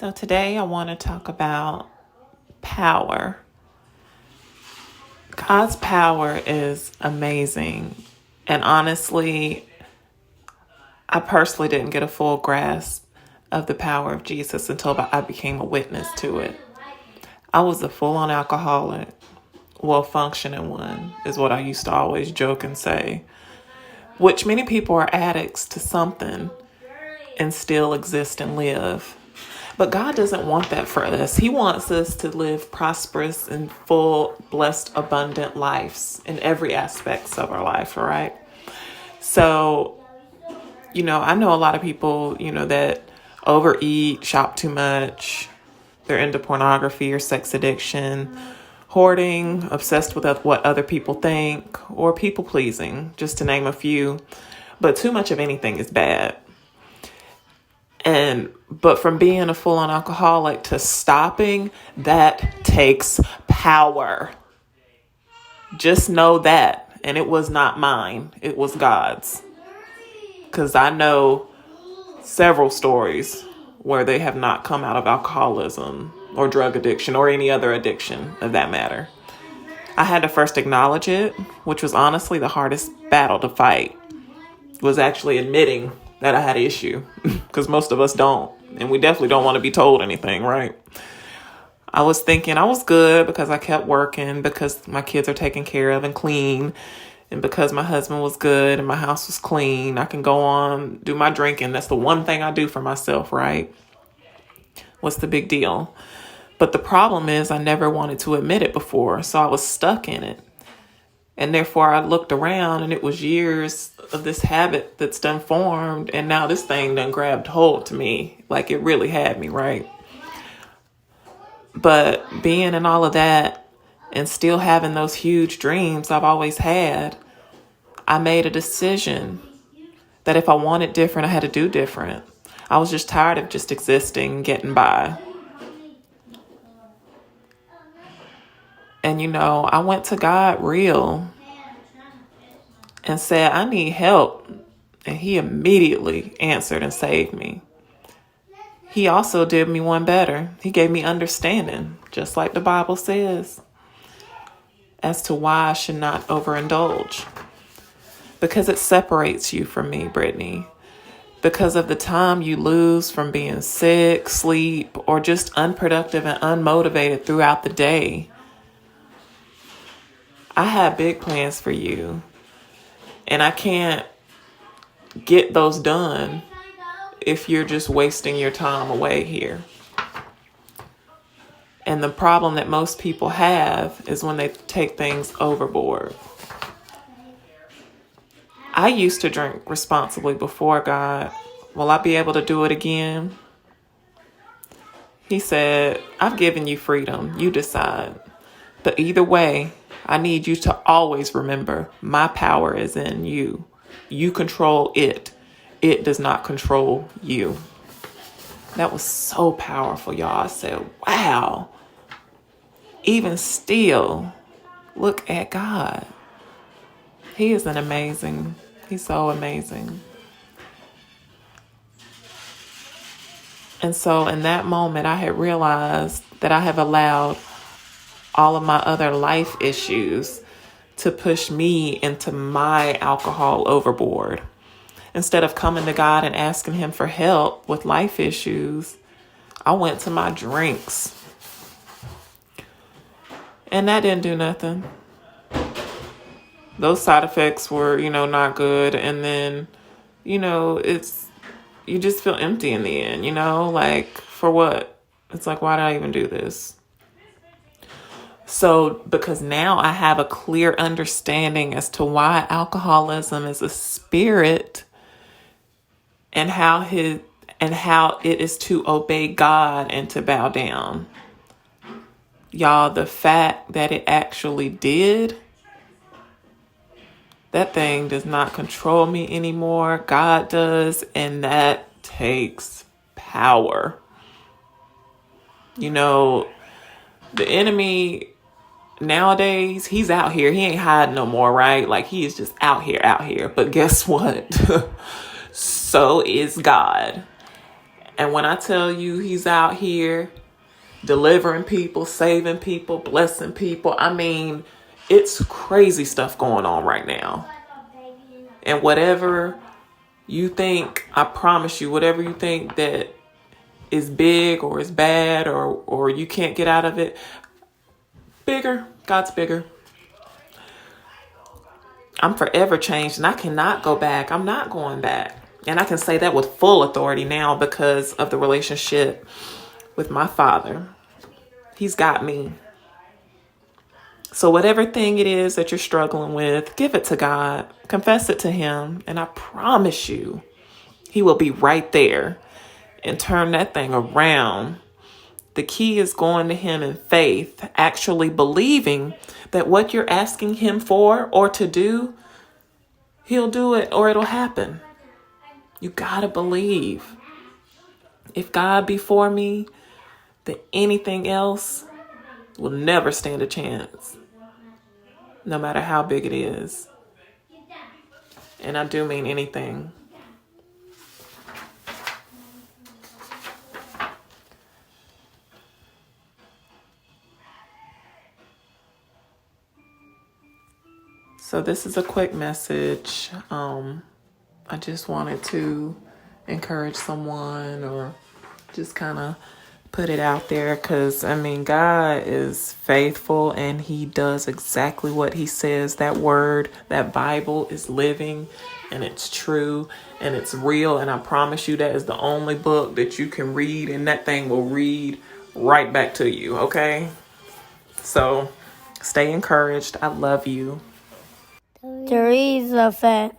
So today I want to talk about power. God's power is amazing. And honestly, I personally didn't get a full grasp of the power of Jesus until I became a witness to it. I was a full-on alcoholic. Well, functioning one is what I used to always joke and say, which many people are addicts to something and still exist and live. But God doesn't want that for us. He wants us to live prosperous and full, blessed, abundant lives in every aspects of our life, all right? So, I know a lot of people, that overeat, shop too much. They're into pornography or sex addiction, hoarding, obsessed with what other people think, or people pleasing, just to name a few. But too much of anything is bad. But from being a full-on alcoholic to stopping, that takes power. Just know that. And it was not mine. It was God's. Because I know several stories where they have not come out of alcoholism or drug addiction or any other addiction of that matter. I had to first acknowledge it, which was honestly the hardest battle to fight, was actually admitting that I had an issue, because most of us don't. And we definitely don't want to be told anything, right? I was thinking I was good because I kept working, because my kids are taken care of and clean, and because my husband was good and my house was clean. I can go on, do my drinking. That's the one thing I do for myself, right? What's the big deal? But the problem is I never wanted to admit it before, so I was stuck in it. And therefore I looked around and it was years of this habit that's done formed. And now this thing done grabbed hold to me. Like it really had me, right? But being in all of that and still having those huge dreams I've always had, I made a decision that if I wanted different, I had to do different. I was just tired of just existing, getting by. And I went to God real and said, I need help. And he immediately answered and saved me. He also did me one better. He gave me understanding, just like the Bible says, as to why I should not overindulge. Because it separates you from me, Brittany. Because of the time you lose from being sick, sleep, or just unproductive and unmotivated throughout the day. I have big plans for you, and I can't get those done if you're just wasting your time away here. And the problem that most people have is when they take things overboard. I used to drink responsibly before God. Will I be able to do it again? He said, I've given you freedom. You decide. But either way, I need you to always remember my power is in you. You control it. It does not control you. That was so powerful, y'all. I said, wow. Even still, look at God. He is he's so amazing. And so in that moment, I had realized that I have allowed all of my other life issues to push me into my alcohol overboard. Instead of coming to God and asking him for help with life issues, I went to my drinks. And that didn't do nothing. Those side effects were, not good. And then, you just feel empty in the end, like for what? It's like, why did I even do this? So, because now I have a clear understanding as to why alcoholism is a spirit and how it is to obey God and to bow down. Y'all, the fact that it actually did, that thing does not control me anymore. God does, and that takes power. The enemy nowadays, he's out here. He ain't hiding no more, right? Like, he is just out here. But guess what? So is God. And when I tell you he's out here delivering people, saving people, blessing people, I mean, it's crazy stuff going on right now. And whatever you think, I promise you, whatever you think that is big or is bad or you can't get out of it, bigger. God's bigger. I'm forever changed and I cannot go back. I'm not going back. And I can say that with full authority now because of the relationship with my Father. He's got me. So whatever thing it is that you're struggling with, give it to God. Confess it to Him. And I promise you, He will be right there and turn that thing around. The key is going to Him in faith, actually believing that what you're asking Him for or to do, He'll do it or it'll happen. You gotta believe. If God be for me, then anything else will never stand a chance, no matter how big it is. And I do mean anything. So this is a quick message. I just wanted to encourage someone or just kind of put it out there because, I mean, God is faithful and He does exactly what He says. That word, that Bible is living and it's true and it's real. And I promise you that is the only book that you can read and that thing will read right back to you, okay? So stay encouraged. I love you. There is a fact.